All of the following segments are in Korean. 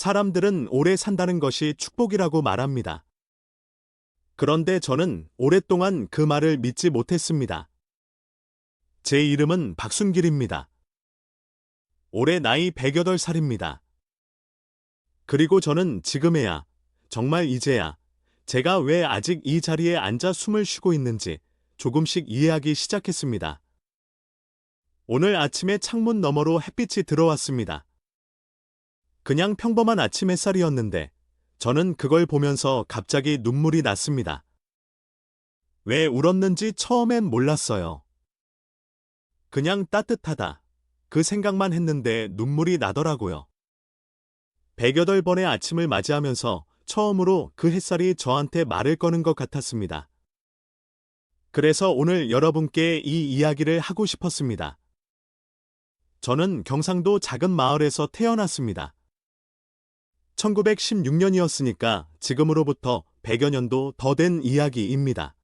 사람들은 오래 산다는 것이 축복이라고 말합니다. 그런데 저는 오랫동안 그 말을 믿지 못했습니다. 제 이름은 박순길입니다. 올해 나이 108살입니다. 그리고 저는 지금에야, 정말 이제야, 제가 왜 아직 이 자리에 앉아 숨을 쉬고 있는지 조금씩 이해하기 시작했습니다. 오늘 아침에 창문 너머로 햇빛이 들어왔습니다. 그냥 평범한 아침 햇살이었는데 저는 그걸 보면서 갑자기 눈물이 났습니다. 왜 울었는지 처음엔 몰랐어요. 그냥 따뜻하다. 그 생각만 했는데 눈물이 나더라고요. 108번의 아침을 맞이하면서 처음으로 그 햇살이 저한테 말을 거는 것 같았습니다. 그래서 오늘 여러분께 이 이야기를 하고 싶었습니다. 저는 경상도 작은 마을에서 태어났습니다. 1916년이었으니까 지금으로부터 100여 년도 더 된 이야기입니다.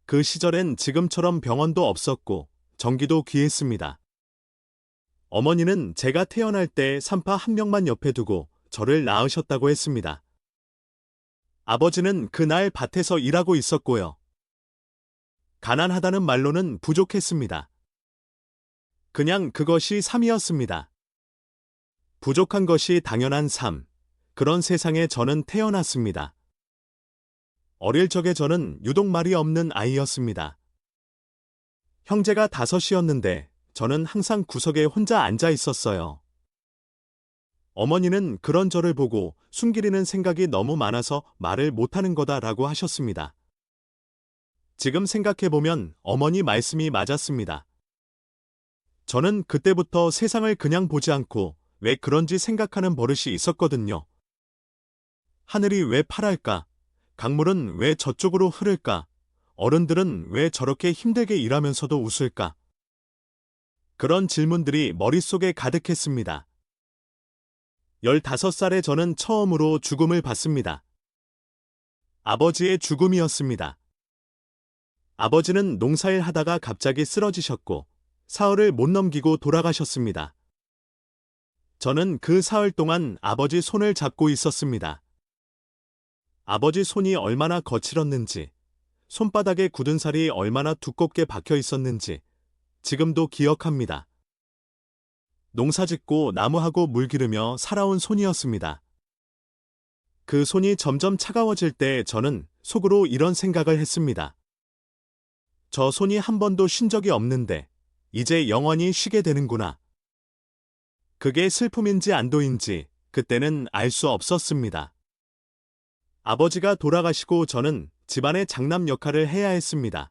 그 시절엔 지금처럼 병원도 없었고 전기도 귀했습니다. 어머니는 제가 태어날 때 산파 한 명만 옆에 두고 저를 낳으셨다고 했습니다. 아버지는 그날 밭에서 일하고 있었고요. 가난하다는 말로는 부족했습니다. 그냥 그것이 삶이었습니다. 부족한 것이 당연한 삶, 그런 세상에 저는 태어났습니다. 어릴 적에 저는 유독 말이 없는 아이였습니다. 형제가 5이었는데 저는 항상 구석에 혼자 앉아 있었어요. 어머니는 그런 저를 보고 숨기려는 생각이 너무 많아서 말을 못하는 거다라고 하셨습니다. 지금 생각해보면 어머니 말씀이 맞았습니다. 저는 그때부터 세상을 그냥 보지 않고 왜 그런지 생각하는 버릇이 있었거든요. 하늘이 왜 파랄까? 강물은 왜 저쪽으로 흐를까? 어른들은 왜 저렇게 힘들게 일하면서도 웃을까? 그런 질문들이 머릿속에 가득했습니다. 15살에 저는 처음으로 죽음을 봤습니다. 아버지의 죽음이었습니다. 아버지는 농사일 하다가 갑자기 쓰러지셨고 사흘을 못 넘기고 돌아가셨습니다. 저는 그 사흘 동안 아버지 손을 잡고 있었습니다. 아버지 손이 얼마나 거칠었는지, 손바닥에 굳은 살이 얼마나 두껍게 박혀 있었는지 지금도 기억합니다. 농사짓고 나무하고 물 기르며 살아온 손이었습니다. 그 손이 점점 차가워질 때 저는 속으로 이런 생각을 했습니다. 저 손이 한 번도 쉰 적이 없는데 이제 영원히 쉬게 되는구나. 그게 슬픔인지 안도인지 그때는 알 수 없었습니다. 아버지가 돌아가시고 저는 집안의 장남 역할을 해야 했습니다.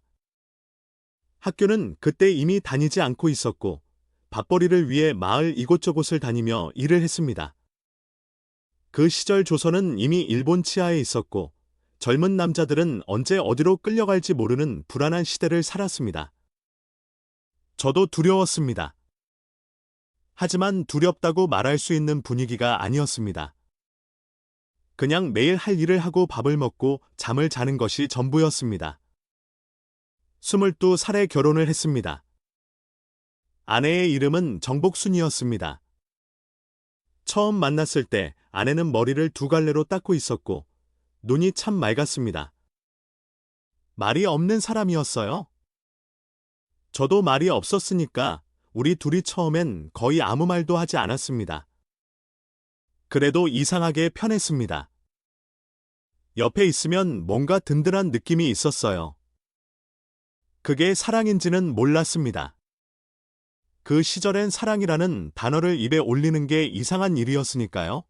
학교는 그때 이미 다니지 않고 있었고 밥벌이를 위해 마을 이곳저곳을 다니며 일을 했습니다. 그 시절 조선은 이미 일본 치하에 있었고 젊은 남자들은 언제 어디로 끌려갈지 모르는 불안한 시대를 살았습니다. 저도 두려웠습니다. 하지만 두렵다고 말할 수 있는 분위기가 아니었습니다. 그냥 매일 할 일을 하고 밥을 먹고 잠을 자는 것이 전부였습니다. 22살에 결혼을 했습니다. 아내의 이름은 정복순이었습니다. 처음 만났을 때 아내는 머리를 2갈래로 닦고 있었고 눈이 참 맑았습니다. 말이 없는 사람이었어요. 저도 말이 없었으니까 우리 둘이 처음엔 거의 아무 말도 하지 않았습니다. 그래도 이상하게 편했습니다. 옆에 있으면 뭔가 든든한 느낌이 있었어요. 그게 사랑인지는 몰랐습니다. 그 시절엔 사랑이라는 단어를 입에 올리는 게 이상한 일이었으니까요.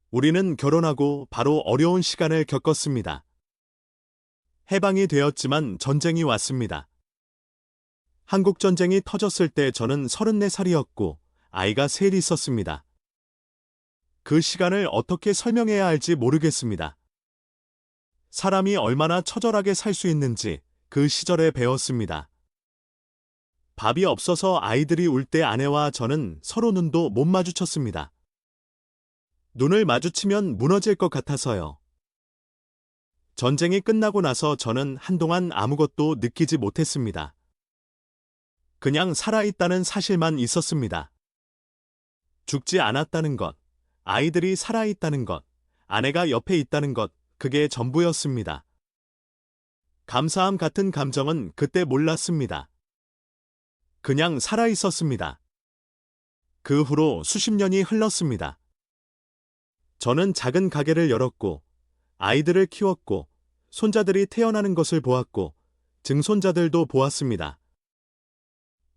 우리는 결혼하고 바로 어려운 시간을 겪었습니다. 해방이 되었지만 전쟁이 왔습니다. 한국전쟁이 터졌을 때 저는 34살이었고 아이가 셋 있었습니다. 그 시간을 어떻게 설명해야 할지 모르겠습니다. 사람이 얼마나 처절하게 살 수 있는지 그 시절에 배웠습니다. 밥이 없어서 아이들이 울 때 아내와 저는 서로 눈도 못 마주쳤습니다. 눈을 마주치면 무너질 것 같아서요. 전쟁이 끝나고 나서 저는 한동안 아무것도 느끼지 못했습니다. 그냥 살아있다는 사실만 있었습니다. 죽지 않았다는 것, 아이들이 살아있다는 것, 아내가 옆에 있다는 것, 그게 전부였습니다. 감사함 같은 감정은 그때 몰랐습니다. 그냥 살아있었습니다. 그 후로 수십 년이 흘렀습니다. 저는 작은 가게를 열었고, 아이들을 키웠고, 손자들이 태어나는 것을 보았고, 증손자들도 보았습니다.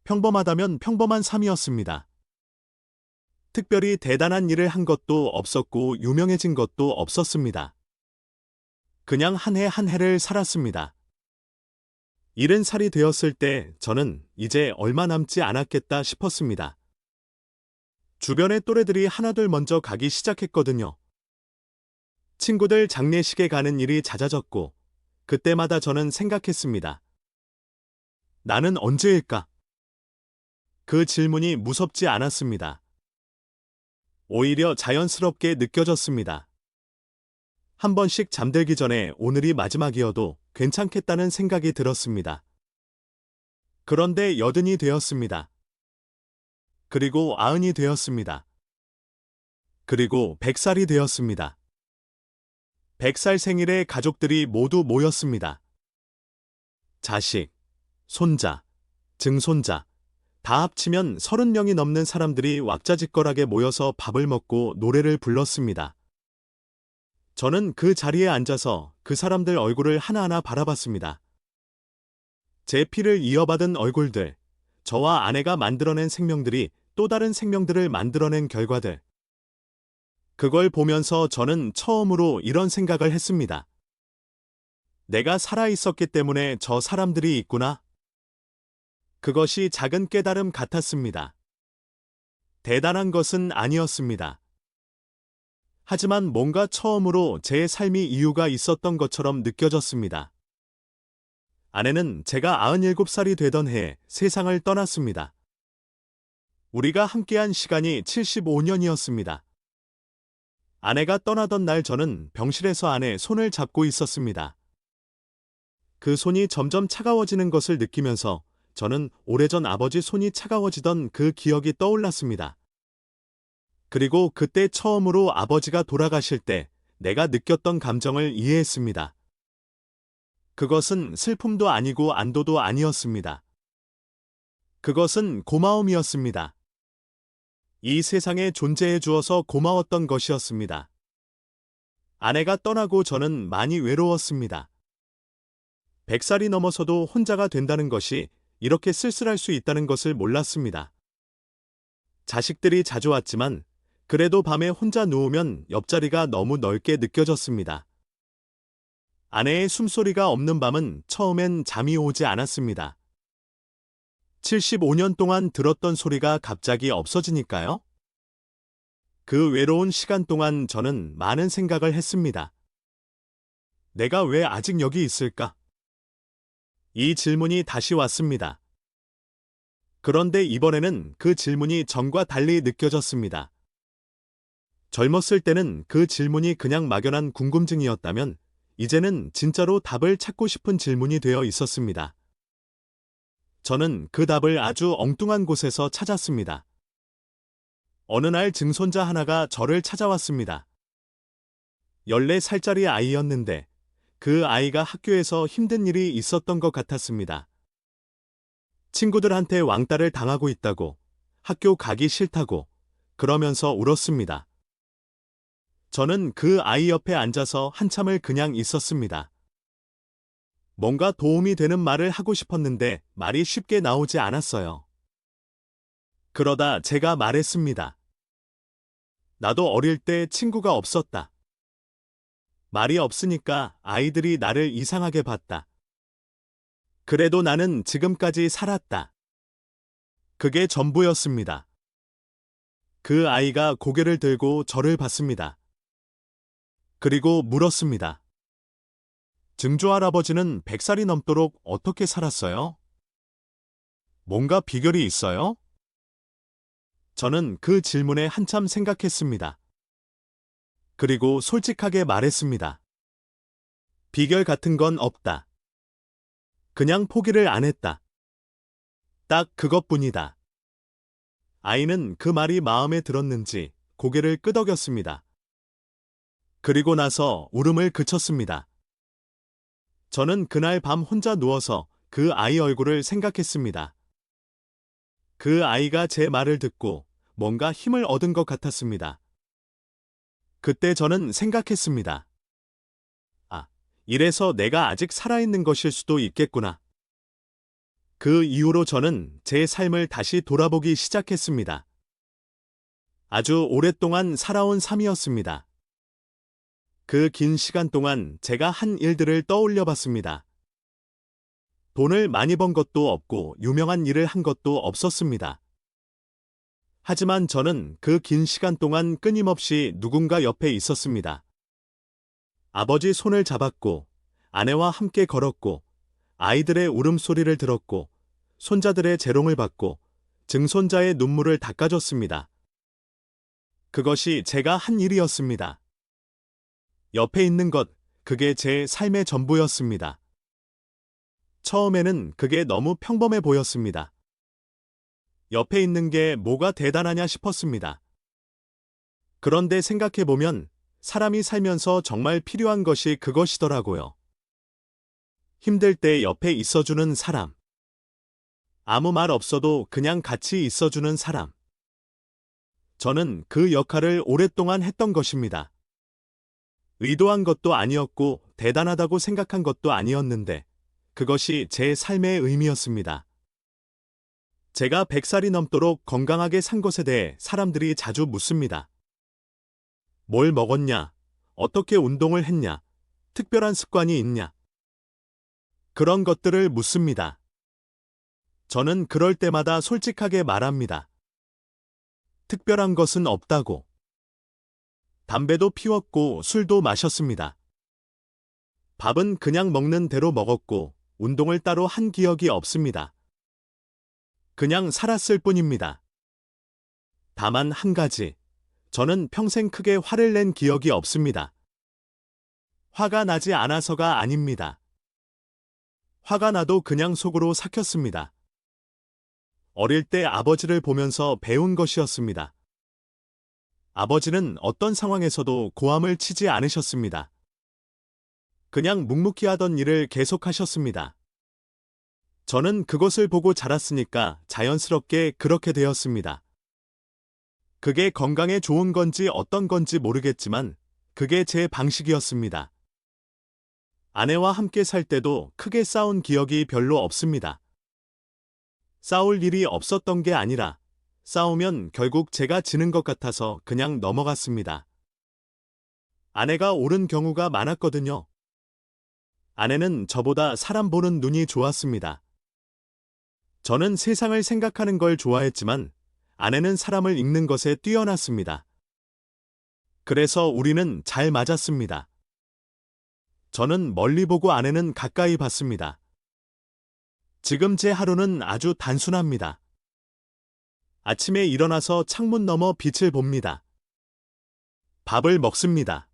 평범하다면 평범한 삶이었습니다. 특별히 대단한 일을 한 것도 없었고 유명해진 것도 없었습니다. 그냥 한 해 한 해를 살았습니다. 70살이 되었을 때 저는 이제 얼마 남지 않았겠다 싶었습니다. 주변의 또래들이 하나둘 먼저 가기 시작했거든요. 친구들 장례식에 가는 일이 잦아졌고, 그때마다 저는 생각했습니다. 나는 언제일까? 그 질문이 무섭지 않았습니다. 오히려 자연스럽게 느껴졌습니다. 한 번씩 잠들기 전에 오늘이 마지막이어도 괜찮겠다는 생각이 들었습니다. 그런데 80이 되었습니다. 그리고 90이 되었습니다. 그리고 100살이 되었습니다. 100살 생일에 가족들이 모두 모였습니다. 자식, 손자, 증손자, 다 합치면 30명이 넘는 사람들이 왁자지껄하게 모여서 밥을 먹고 노래를 불렀습니다. 저는 그 자리에 앉아서 그 사람들 얼굴을 하나하나 바라봤습니다. 제 피를 이어받은 얼굴들, 저와 아내가 만들어낸 생명들이 또 다른 생명들을 만들어낸 결과들. 그걸 보면서 저는 처음으로 이런 생각을 했습니다. 내가 살아있었기 때문에 저 사람들이 있구나. 그것이 작은 깨달음 같았습니다. 대단한 것은 아니었습니다. 하지만 뭔가 처음으로 제 삶이 이유가 있었던 것처럼 느껴졌습니다. 아내는 제가 97살이 되던 해에 세상을 떠났습니다. 우리가 함께한 시간이 75년이었습니다. 아내가 떠나던 날 저는 병실에서 아내 손을 잡고 있었습니다. 그 손이 점점 차가워지는 것을 느끼면서 저는 오래전 아버지 손이 차가워지던 그 기억이 떠올랐습니다. 그리고 그때 처음으로 아버지가 돌아가실 때 내가 느꼈던 감정을 이해했습니다. 그것은 슬픔도 아니고 안도도 아니었습니다. 그것은 고마움이었습니다. 이 세상에 존재해 주어서 고마웠던 것이었습니다. 아내가 떠나고 저는 많이 외로웠습니다. 100살이 넘어서도 혼자가 된다는 것이 이렇게 쓸쓸할 수 있다는 것을 몰랐습니다. 자식들이 자주 왔지만 그래도 밤에 혼자 누우면 옆자리가 너무 넓게 느껴졌습니다. 아내의 숨소리가 없는 밤은 처음엔 잠이 오지 않았습니다. 75년 동안 들었던 소리가 갑자기 없어지니까요. 그 외로운 시간 동안 저는 많은 생각을 했습니다. 내가 왜 아직 여기 있을까? 이 질문이 다시 왔습니다. 그런데 이번에는 그 질문이 전과 달리 느껴졌습니다. 젊었을 때는 그 질문이 그냥 막연한 궁금증이었다면 이제는 진짜로 답을 찾고 싶은 질문이 되어 있었습니다. 저는 그 답을 아주 엉뚱한 곳에서 찾았습니다. 어느 날 증손자 하나가 저를 찾아왔습니다. 14살짜리 아이였는데 그 아이가 학교에서 힘든 일이 있었던 것 같았습니다. 친구들한테 왕따를 당하고 있다고, 학교 가기 싫다고, 그러면서 울었습니다. 저는 그 아이 옆에 앉아서 한참을 그냥 있었습니다. 뭔가 도움이 되는 말을 하고 싶었는데 말이 쉽게 나오지 않았어요. 그러다 제가 말했습니다. 나도 어릴 때 친구가 없었다. 말이 없으니까 아이들이 나를 이상하게 봤다. 그래도 나는 지금까지 살았다. 그게 전부였습니다. 그 아이가 고개를 들고 저를 봤습니다. 그리고 물었습니다. 증조할아버지는 100살이 넘도록 어떻게 살았어요? 뭔가 비결이 있어요? 저는 그 질문에 한참 생각했습니다. 그리고 솔직하게 말했습니다. 비결 같은 건 없다. 그냥 포기를 안 했다. 딱 그것뿐이다. 아이는 그 말이 마음에 들었는지 고개를 끄덕였습니다. 그리고 나서 울음을 그쳤습니다. 저는 그날 밤 혼자 누워서 그 아이 얼굴을 생각했습니다. 그 아이가 제 말을 듣고 뭔가 힘을 얻은 것 같았습니다. 그때 저는 생각했습니다. 아, 이래서 내가 아직 살아있는 것일 수도 있겠구나. 그 이후로 저는 제 삶을 다시 돌아보기 시작했습니다. 아주 오랫동안 살아온 삶이었습니다. 그 긴 시간 동안 제가 한 일들을 떠올려 봤습니다. 돈을 많이 번 것도 없고 유명한 일을 한 것도 없었습니다. 하지만 저는 그 긴 시간 동안 끊임없이 누군가 옆에 있었습니다. 아버지 손을 잡았고, 아내와 함께 걸었고, 아이들의 울음소리를 들었고, 손자들의 재롱을 받고, 증손자의 눈물을 닦아줬습니다. 그것이 제가 한 일이었습니다. 옆에 있는 것, 그게 제 삶의 전부였습니다. 처음에는 그게 너무 평범해 보였습니다. 옆에 있는 게 뭐가 대단하냐 싶었습니다. 그런데 생각해보면 사람이 살면서 정말 필요한 것이 그것이더라고요. 힘들 때 옆에 있어주는 사람. 아무 말 없어도 그냥 같이 있어주는 사람. 저는 그 역할을 오랫동안 했던 것입니다. 의도한 것도 아니었고 대단하다고 생각한 것도 아니었는데 그것이 제 삶의 의미였습니다. 제가 100살이 넘도록 건강하게 산 것에 대해 사람들이 자주 묻습니다. 뭘 먹었냐? 어떻게 운동을 했냐? 특별한 습관이 있냐? 그런 것들을 묻습니다. 저는 그럴 때마다 솔직하게 말합니다. 특별한 것은 없다고. 담배도 피웠고 술도 마셨습니다. 밥은 그냥 먹는 대로 먹었고 운동을 따로 한 기억이 없습니다. 그냥 살았을 뿐입니다. 다만 한 가지, 저는 평생 크게 화를 낸 기억이 없습니다. 화가 나지 않아서가 아닙니다. 화가 나도 그냥 속으로 삭혔습니다. 어릴 때 아버지를 보면서 배운 것이었습니다. 아버지는 어떤 상황에서도 고함을 치지 않으셨습니다. 그냥 묵묵히 하던 일을 계속하셨습니다. 저는 그것을 보고 자랐으니까 자연스럽게 그렇게 되었습니다. 그게 건강에 좋은 건지 어떤 건지 모르겠지만 그게 제 방식이었습니다. 아내와 함께 살 때도 크게 싸운 기억이 별로 없습니다. 싸울 일이 없었던 게 아니라 싸우면 결국 제가 지는 것 같아서 그냥 넘어갔습니다. 아내가 옳은 경우가 많았거든요. 아내는 저보다 사람 보는 눈이 좋았습니다. 저는 세상을 생각하는 걸 좋아했지만 아내는 사람을 읽는 것에 뛰어났습니다. 그래서 우리는 잘 맞았습니다. 저는 멀리 보고 아내는 가까이 봤습니다. 지금 제 하루는 아주 단순합니다. 아침에 일어나서 창문 너머 빛을 봅니다. 밥을 먹습니다.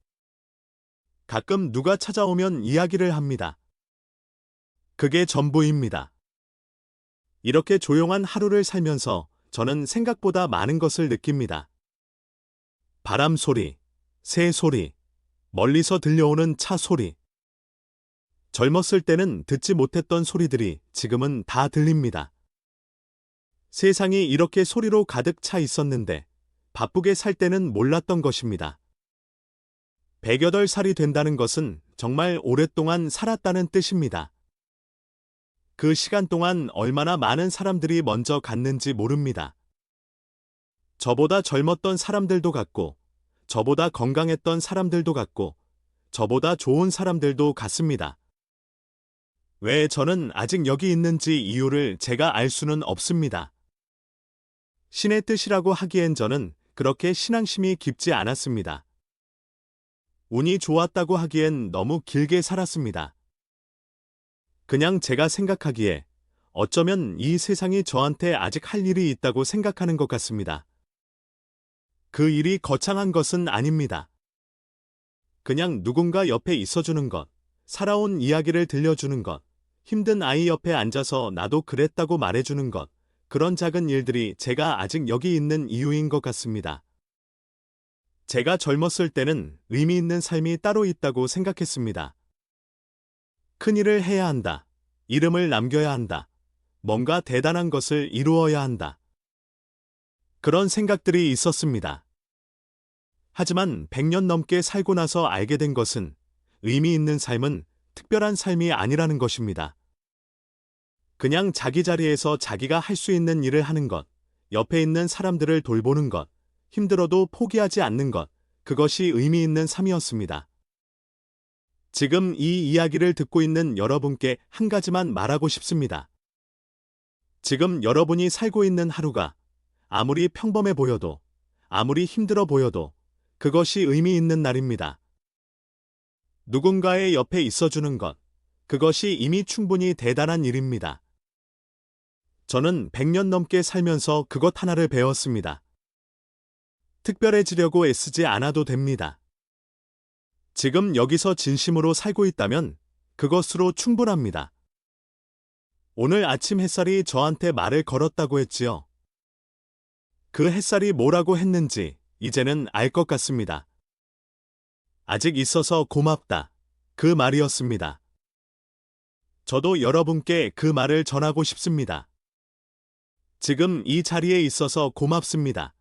가끔 누가 찾아오면 이야기를 합니다. 그게 전부입니다. 이렇게 조용한 하루를 살면서 저는 생각보다 많은 것을 느낍니다. 바람 소리, 새 소리, 멀리서 들려오는 차 소리. 젊었을 때는 듣지 못했던 소리들이 지금은 다 들립니다. 세상이 이렇게 소리로 가득 차 있었는데 바쁘게 살 때는 몰랐던 것입니다. 108살이 된다는 것은 정말 오랫동안 살았다는 뜻입니다. 그 시간 동안 얼마나 많은 사람들이 먼저 갔는지 모릅니다. 저보다 젊었던 사람들도 갔고, 저보다 건강했던 사람들도 갔고, 저보다 좋은 사람들도 갔습니다. 왜 저는 아직 여기 있는지 이유를 제가 알 수는 없습니다. 신의 뜻이라고 하기엔 저는 그렇게 신앙심이 깊지 않았습니다. 운이 좋았다고 하기엔 너무 길게 살았습니다. 그냥 제가 생각하기에 어쩌면 이 세상이 저한테 아직 할 일이 있다고 생각하는 것 같습니다. 그 일이 거창한 것은 아닙니다. 그냥 누군가 옆에 있어주는 것, 살아온 이야기를 들려주는 것, 힘든 아이 옆에 앉아서 나도 그랬다고 말해주는 것, 그런 작은 일들이 제가 아직 여기 있는 이유인 것 같습니다. 제가 젊었을 때는 의미 있는 삶이 따로 있다고 생각했습니다. 큰 일을 해야 한다. 이름을 남겨야 한다. 뭔가 대단한 것을 이루어야 한다. 그런 생각들이 있었습니다. 하지만 100년 넘게 살고 나서 알게 된 것은 의미 있는 삶은 특별한 삶이 아니라는 것입니다. 그냥 자기 자리에서 자기가 할 수 있는 일을 하는 것, 옆에 있는 사람들을 돌보는 것, 힘들어도 포기하지 않는 것, 그것이 의미 있는 삶이었습니다. 지금 이 이야기를 듣고 있는 여러분께 한 가지만 말하고 싶습니다. 지금 여러분이 살고 있는 하루가 아무리 평범해 보여도, 아무리 힘들어 보여도 그것이 의미 있는 날입니다. 누군가의 옆에 있어주는 것, 그것이 이미 충분히 대단한 일입니다. 저는 100년 넘게 살면서 그것 하나를 배웠습니다. 특별해지려고 애쓰지 않아도 됩니다. 지금 여기서 진심으로 살고 있다면 그것으로 충분합니다. 오늘 아침 햇살이 저한테 말을 걸었다고 했지요. 그 햇살이 뭐라고 했는지 이제는 알 것 같습니다. 아직 있어서 고맙다. 그 말이었습니다. 저도 여러분께 그 말을 전하고 싶습니다. 지금 이 자리에 있어서 고맙습니다.